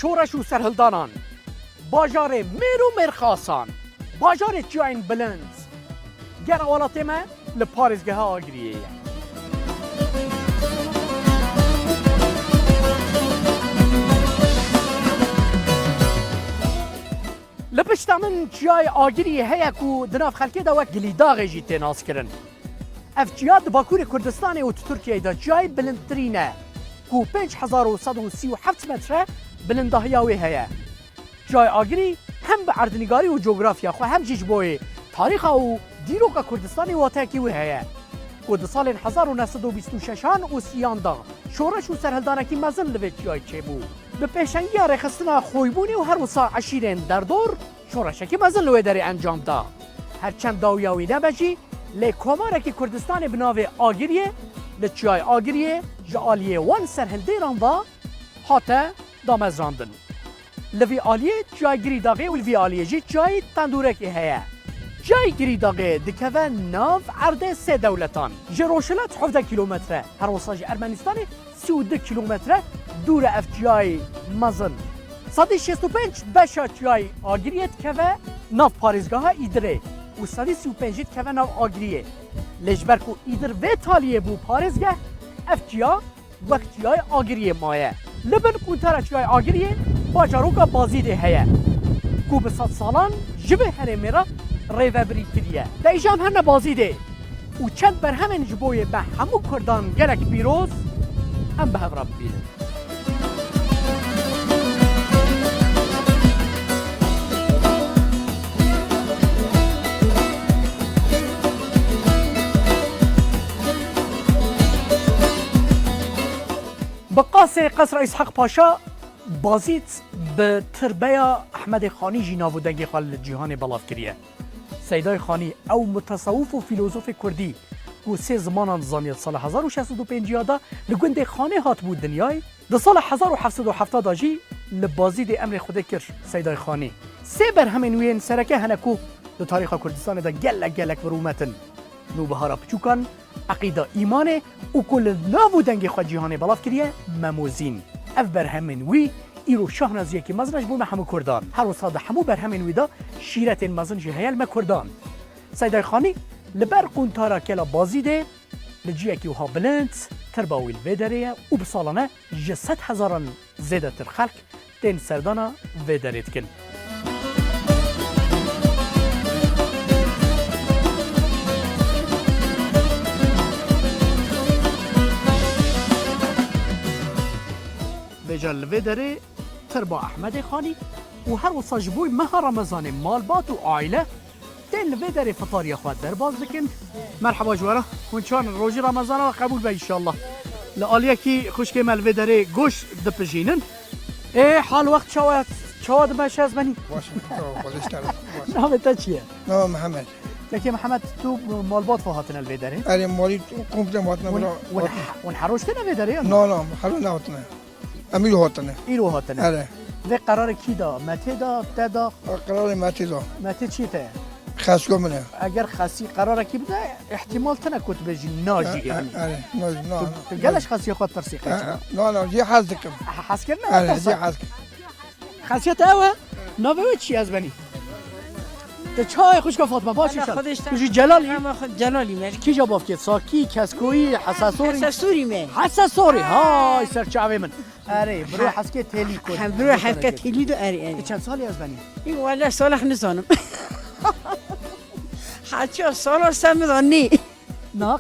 شورش و سرهلدانان باجار میر و مرخاسان باجار جاین بلند گر اولات ما لپارزگاه آگریه لپشتا من جای آگریه هیا کو دناف خلکه دا وک گلیداغ جی تناس کرن اف جیاد باکور کردستان و ترکیه دا جای بلندترینه کو 5137 متره بلندهیاوی هیا جای آگری هم به اردنگاری و جغرافیا خو هم جیج بوی تاریخ و دیروکا کردستانی واتاکی و هیا و در سال 1926 و سیاندا شورش و سرهلدانکی مزن لوید جای چه بود به پیشنگی رخصتنا خویبونی و هر وسا عشیرین در دور شورشکی مزن لوید داری انجام دا هرچند داویاوی نبجی لی کمارکی کردستان بناوی آگریه لچای آگریه جالیه وان سرهلدیران دا حتی دامزراندن لوی آلیه جای گریداغه و لوی آلیه جی جای تندورکی هیا جای گریداغه دکوه ناو عرض سه دولتان جروشلات 17 کیلومتره هر وساج ارمنستان 32 کیلومتره دور اف جای مزن 165 بشا جای آگریت کوه ناو پاریزگاه ایدره و 135 کوه ناو آگریه لجبرکو ایدر و تالیه بو پاریزگاه اف جا وقت جای آگریه مایه لبن کونتر جای آگریه باجاروکا بازیده هیا کو به 100 سالان جبه هرمیرا ریوبری کریه دا ایجام هر نبازیده و چند بر همین جبوی به همو کردان گلک بیروز هم به هفراب بیده بقاس قصر اسحاق پاشا بازیت به تربیه احمد خانی جی ناودنگی خال جهان بلاف کریه سیدای خانی او متصوف و فیلوزوف کردی و سه زمان نظامیت سال 1625 دا لگوند خانه هات بود دنیای در سال 1770 جی لبازید امر خود کر سیدای خانی سه بر همین وین سرکه هنکو در تاریخ کردستان دا گلک ورومتن نو بهارا پچوکان عقیده ایمانه و کل ناودنگی خود جهان بلاف کریه مموزین اف بر همین وی ایرو شاهنازیه که مزنش بوم همو کردان هر وسط همو بر همین ویدا شیرت مزن جهیل ما کردان سیدای خانی لبر قونتارا کلا بازیده لجیه که وها بلند ترباویل ویدریه و بسالانه جسد هزاران زیده تر خلق تین سردانا ویدرید کن بجال ویدره تربا احمد خانی و هر وسا جبوی مها رمضان مالبات و عائله تین ویدره فطاری خواد در باز بکن مرحبا جوارا کنچان روزی رمضان و قبول به انشالله لآلیه کی خوشکی مل ویدره گوش دپجینن حال وقت شواد باشه از منی باشه نام تا چیه؟ نام محمد لكن محمد تو مالبات فهاتنا الفيدري اري مالي كومبلي ماتنا ونحروشتنا فيدري لا حلو هاتنا اميل هاتنا ايلو هاتنا اره في قرار كيدا متى دا بتدا قرار ماتيزا متى تشيتا خاصكم منه اگر خاصی قرار کی بده احتمال تنكت بجي ناجي يعني اره ناجي قالش خاصي خاطر ترسيقه لا جي حاسكم حاسكنا اره جي حاسك خاصيت اوا نوبوتشي ازبني چای خوشگاه فاطمه باشه خودش جلالی هم خود جلالی میشه کی جواب کرد ساکی کسکویی حساسوری حساسوری می حساسوری های سرچاوی من اره برو حسکه تلی کن هم برو حسکه تلی دو اری چند سالی از بنی این والله صالح نزانم حتی سال سمدانی نه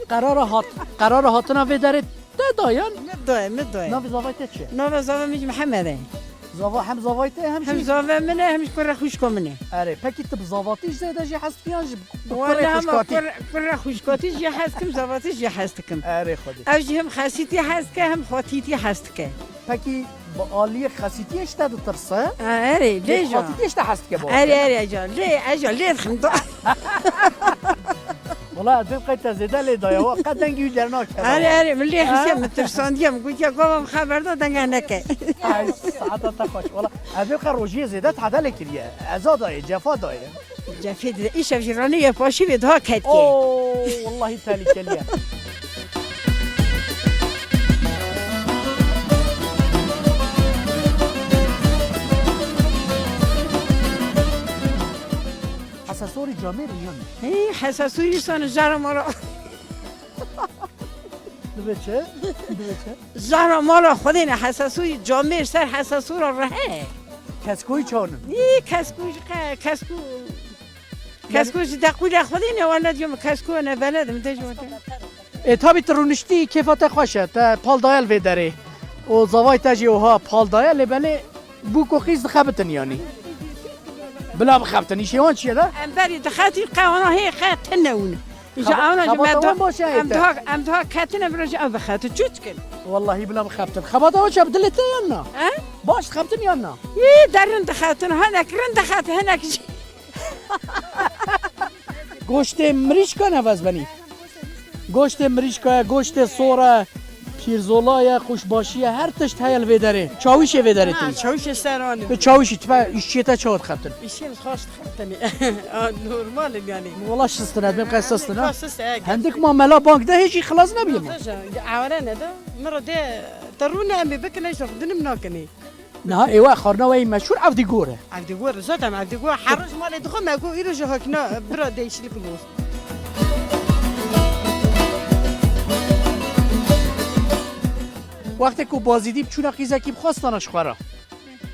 قرار هاتنا و داره دایان مدایم نه زاوایت چه نه زاویه میگه محمده زاوا هم زاوایت هم زاویه منه همش پر خوش منه اره پکی تو زاواتیش زیاده جی هست پیانج والله هم پر خوشکاتیش جی هست کم زاواتیش جی هست کم اره خودی اوجی هم خاصیتی هست که هم خاطیتی هست که پکی با عالی خاصیتیش تا ترسه اره لیجا خاطیتیش تا هست که با اره اجال لی خندو والله دل قيت زيدا لي ضايا وقت دنگي درناك اره ملي خشم مترسانديم قلت يا قوم خبر ده دنگنك ساعات تخش والله هذه روجيه زيدت هذا لك ازاده جفا داي جفيد ايش جيرانيه فاشي بده كات اوه والله تالي كليه حساسوری جامعه ریان هی حساسوری سان جارا مالا دوبه چه؟ جارا مالا خودین حساسوری جامعه سر حساسور راه کسکوی چانم ای کسکوش دقیقه خودین والا دیوم کسکو نه بلد متجمع تابی ترونشتی کیفات خوشه تا پال دایل وی داره و زوای تاجی وها پال دایل بله بوکو خیز خبتن یعنی بلا بخبتنی شیوان چیه ده؟ ام بری دخاتی قوانا هی خاطر نون اینجا آنا خبات باشه ام تا کاتنا برج ام بخاطر چوت کن والله بلا بخبتن خبات اون شب دلته یا نه؟ باش خبتن یا نه؟ ای درن دخاطر هناك رن دخاطر هناك گوشت مریشکا نواز بنی گوشت مریشکا گوشت سوره پیرزولای خوشباشی هر تشت هیل وی داره چاویش وی داره تی چاوش سرانه به چاویشی تو ایشیتا چاوت خبتن ایشیم خواست خاطنی نورمال یعنی والله شستند بیم قصصتنا خاصه هندك ما ملا بانك ده هيجي خلاص نبينا عوارنا ده مرة ده ترونا أمي بكنا يشوف دنم ناكني نه ايوا خرنا وي مشهور عبدي قوره عبد الجوار زادم عبد الجوار حرج مالي دخل ما أقول إيرو هكنا برا ده يشيل فلوس وقتی کو بازیدی چون قیزه کی بخواستنش خورا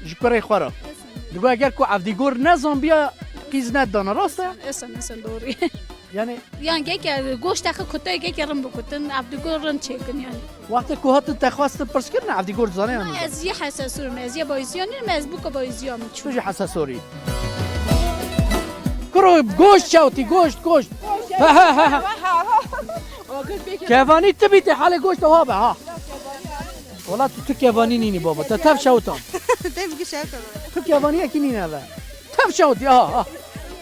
جکره خورا دیگه اگر کو عبدی گور نزان بیا قیز ندانه راسته اصلا دوری یعنی که گوشت اخه کته که رم بکتن عبدالگور رن چکن یعنی وقتی کو هات تخواست پرس کردن عبدی گور زانه یعنی از یه حساسورم از یه بایزیانی از بوک بایزیام چون چوجی حساسوری کرو گوشت چاوتی گوشت کیوانی تبیت حال گوشت ها به ها والله تو کیوانی نینی بابا تا تف شوتم تو کیوانی اکی نینه به تف شوتی ها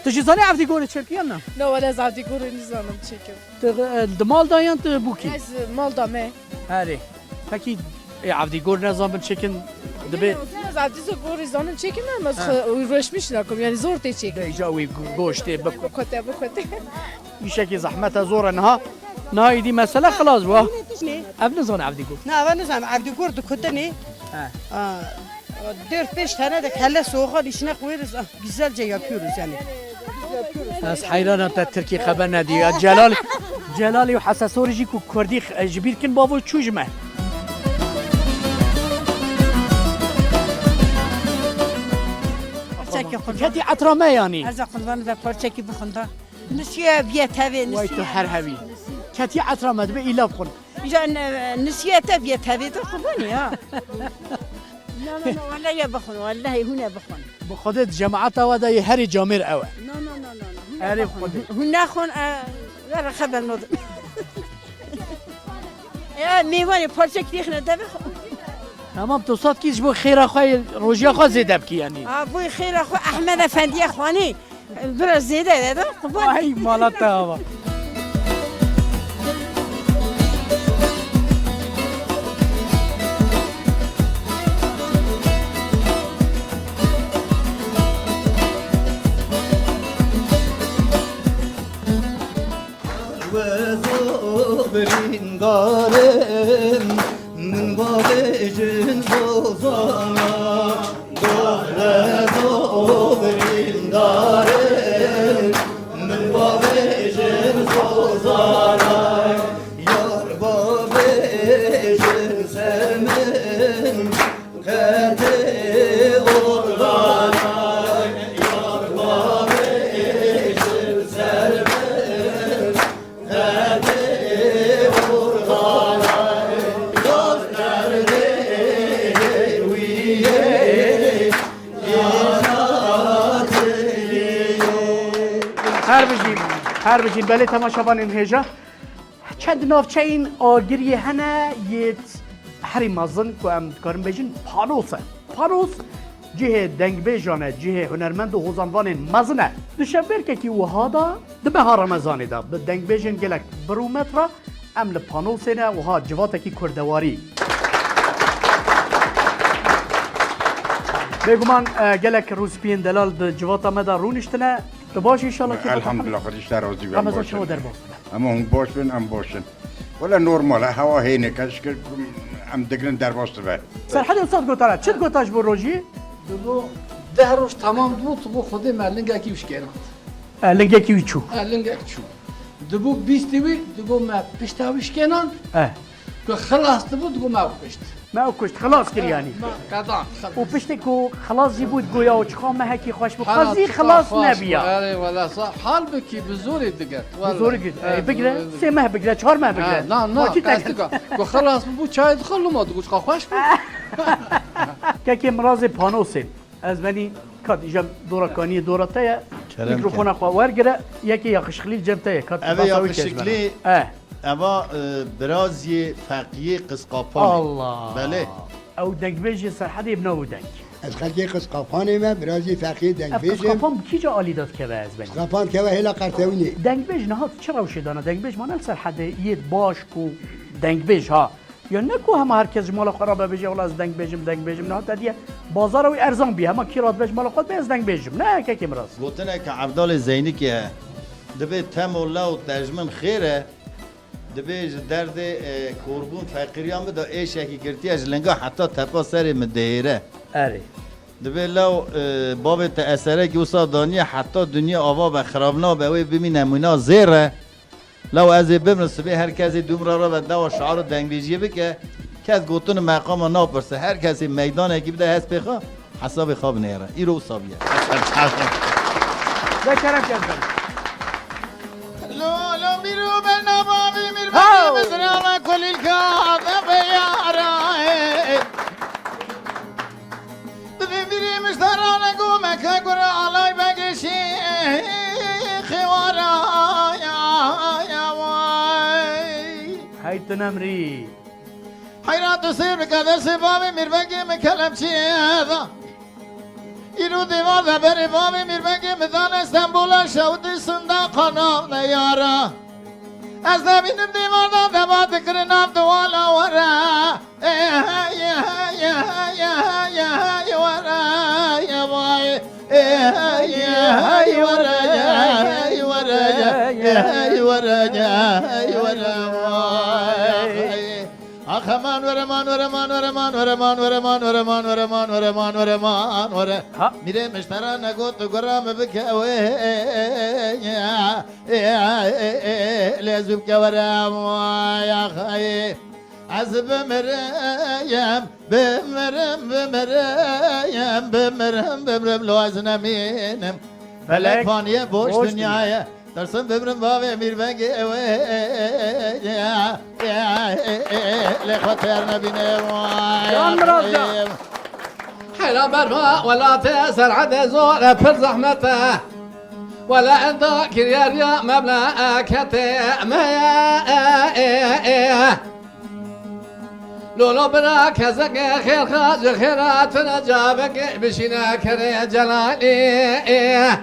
تو چیزانی عبدی گوره چرکی نه نه ولی از عبدی گوره نیزانم چکم دمال دایان تو بوکی از مال دامه هره فکی عبدی گور نظام بن چکن دبی از عبدی گوره زانم چکم نه از روش میش نکم یعنی زور تی چکم ایجاوی گوشته بکته ایشکی زحمت زور انها نه دی مسئله خلاص وا ابن زان عبدی گور نه أنا نزعم عبد الجوار ده كتني دير فيش هنا ده كله سوخا ديشنا قويرز جزال جاي يابيورز يعني از حیران تا ترکی خبر ندی جلالی و حساسوری جی کو کردی جبیر کن بابو چوجمه کتی عطرامه یعنی از قلبان ده پارچکی بخونده نسیه بیت هوی وای تو هر هوی کتی عطرامه به ایلا کن اینجا نسیه تا بیت هوی ده قلبانی ها نه والله بخون والله هنا بخون بخودت جماعت و ده هر جامر اوه نه هر خودت هنا خون لا خبر نود یا میوانی پارچک دیخنه ده بخون تمام تو صد کیش بو خیر خوای روجیا خو زیده بکی یعنی ابوی خیر اخو احمد افندی اخوانی برا زیده ده قربان ای مالتا بابا برینگارم من با بجن بوزانا دو برینگارم من با بجن بوزانا یار با بجن سمن کته اورگانا یار با بجن سمن هر بجین بله تماشاوان این هجا چند نافچه این آگری هنه یه هری مازن که ام کارم بجین پانوس جه دنگ بیجانه جه هنرمند و خوزانوان مزنه دشبر که کی وها دا دمه ها رمزانی دا به دنگ بیجین گلک برومترا ام لپانوسینه وها جواتا کی کردواری بگمان گلک روسپین دلال د جواتا مدا رونشتنه تو باش انشالله که الحمدلله خودش در راضی بیم رمضان شما در باز اما هم باش بین هم باشن ولا نورماله هوا هینه کش که هم دگرن در باز به سرحد استاد گوتاره چت گوتاش بو روجی دو 10 روز تمام بود تو خود ملنگ کیوش کردم لنگکی ویچو لنگک چو دبو بیستیوی دگو ما پشتاویش کنن که خلاص دبو دگو ما پشت ما کشت خلاص کریانی قدام و پشتی کو خلاص جی بود گویا و چخام هکی خوش بود قضی خلاص نبیا آره ولا صح حال بکی بزوری دیگه بزرگ بگیره سه ماه بگیره 4 ماه بگیره نه که خلاص بو چای دخلو ما دگو چخا خوش بود که مراز پانوسه از منی کات ایجام دورکانی دورتای میکروفون خو ورگره یکی یاخش خلیل جمتای کات اوه یا شکلی اما برازی فقیه قسقاپان الله بله او دنگ بیجی سرحدی ابنو دنگ از خلقی قسقاپان ما برازی فقیه دنگ بیجم قسقاپان کی جا عالی داد که از بنی قسقاپان که هلا قرتونی دنگ بیج نهاد چرا وش دانه دنگ بیج مانل سرحد یید باش کو دنگ بیج ها یا نکو هم هر کس مال خرابه بجه ولی از دنگ بیجم نه تدیه بازار و ارزان بی هم کیرات بیج مال خود از دنگ بیجم نه که مراز گوتنه که عبدال زینی که دبی تم الله و ترجمن خیره دبی درد کوربون فقیریان بده ایش یکی کرتی از لنگا حتی تپا سر مدهیره اره دبی لو باب تأثیره که اوسا دانیه حتی دنیا آوا و خرابنا به اوی بمی نمونا زیره لو از بمن سبی هر کسی دومرا را بده و شعار دنگ بیجیه بکه کس گوتن مقام ناپرسه هر کسی میدان اگه بده هست بخوا حساب خواب نیره ای رو صابیه ذکرم کردم لولو میرو به نبابی میرو بزرام کلیل کاغه بیاره ببینی مشترانه گومه که گره آلای بگشی خوارا یا وای حیت نمری حیرات و سیر بکده سبابی میربگی مکلم چیه ایرو دیوار و بری بابی میربگی مدان استنبول شودی صنداقانا نیارا از نبینم دیوار دا دبات کرنام دوالا ورا آخمان ورمان میره مشترا نگو تو گرام بکوه لازم کورم یا خواهی از بمرم لو از نمینم فلک پانیه بوش دنیایه درسم ببرم بابه میر بگی لخوتر نبینه حلا برما ولا تأثر عد زور پر زحمته ولا عندك كريا مملكته ما لولو براك زق خير خاج خيرات نجابك بشينا كري جلالي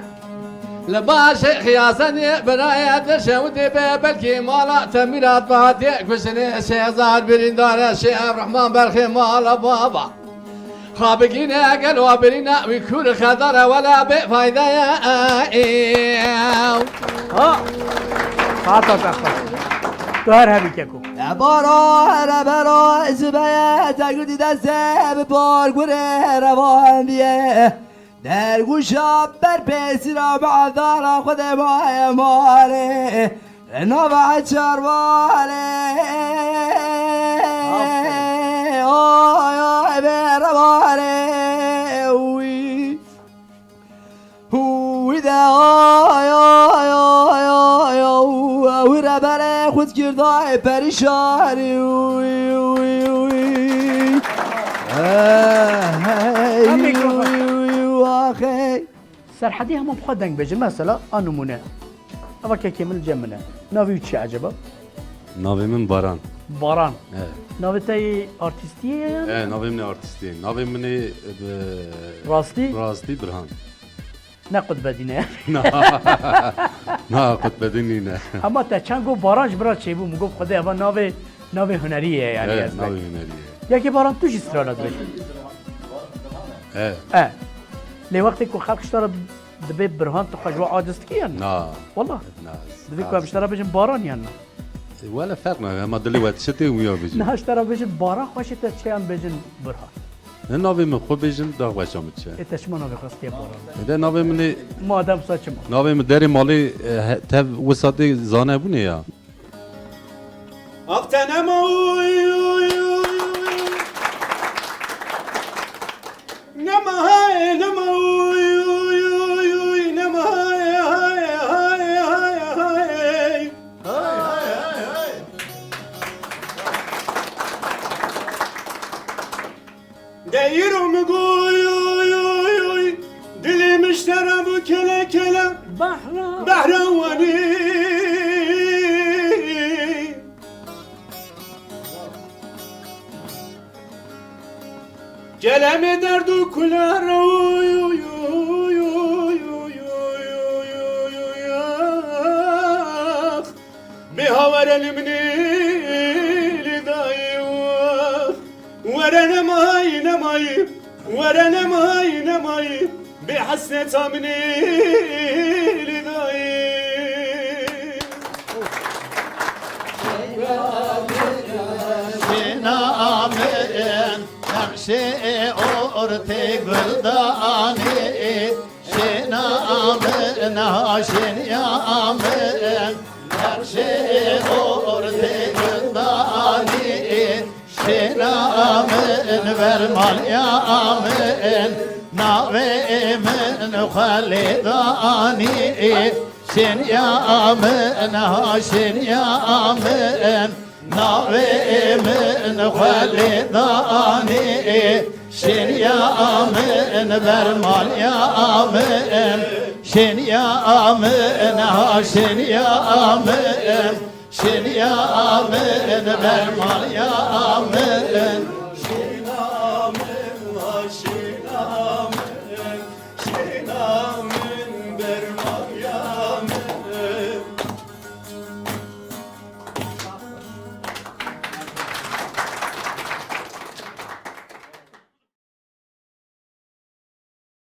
لباش خياسني برايا شودي ببلكي مالا تميرات بعدك بشني شيزار بريندار شيخ عبد الرحمن برخي مالا بابا خابقينا قالوا برينا ويكون خضر ولا بفايدة ها فاتا تو هر همی که کو برا زبایه تگردی دسته به بارگوره روان دیه در گوشا بر پیسی را بعدارا خود مای ماله نوع چرواله آی آی برواله وی ده آی آی آی آی وی ربره خود کردای پریشانی وی وی وی سرحدی همون بخواد دنگ بجن مثلا آنمونه اما که کمل جمنه ناوی چی عجبه؟ ناوی من باران باران ناوی تای آرتیستیه؟ ناوی من آرتیستیه ناوی من راستی؟ راستی برهان نه قطب دینه نه قطب دینی نه اما تا چند گو بارانش برات چی بود میگفت خدا اما ناوی هنریه یعنی از ناوی هنریه یکی باران توش استرالات بشه لی وقتی که خلق اشترا دبی برهان تو خجوا عاجزت کیان نه والله دبی که اشترا بجن باران یا نه ولا فرق نه ما دلی وقت شتی ویا بجن نه اشترا بجن باران خوشی تا چیان بجن برهان Ne navê min xwe bêjin daxweşa min çi. تشمانه بخواستي بارا De navê min ê ما دام saçım navê min derê malê tev wisatê zane bûne ya. Aktenema Nema hay nema nema hay Değirim goy dilim işlere bu kele kele Bahravani Geleme derdu kular بهوار المنيل دايوه ورنا ماي نماي ورنا ماي نماي بحسنة منيل داي Şenamın Hemşe orte güldani Şenamın haşin yamın Hemşe orte güldani Şenamın vermal yamın Navemin halidani Şen yamın haşin yamın Navemin halidani Şen yamın vermal yamın Şen yamın haşin yamın Şen yamın vermal yamın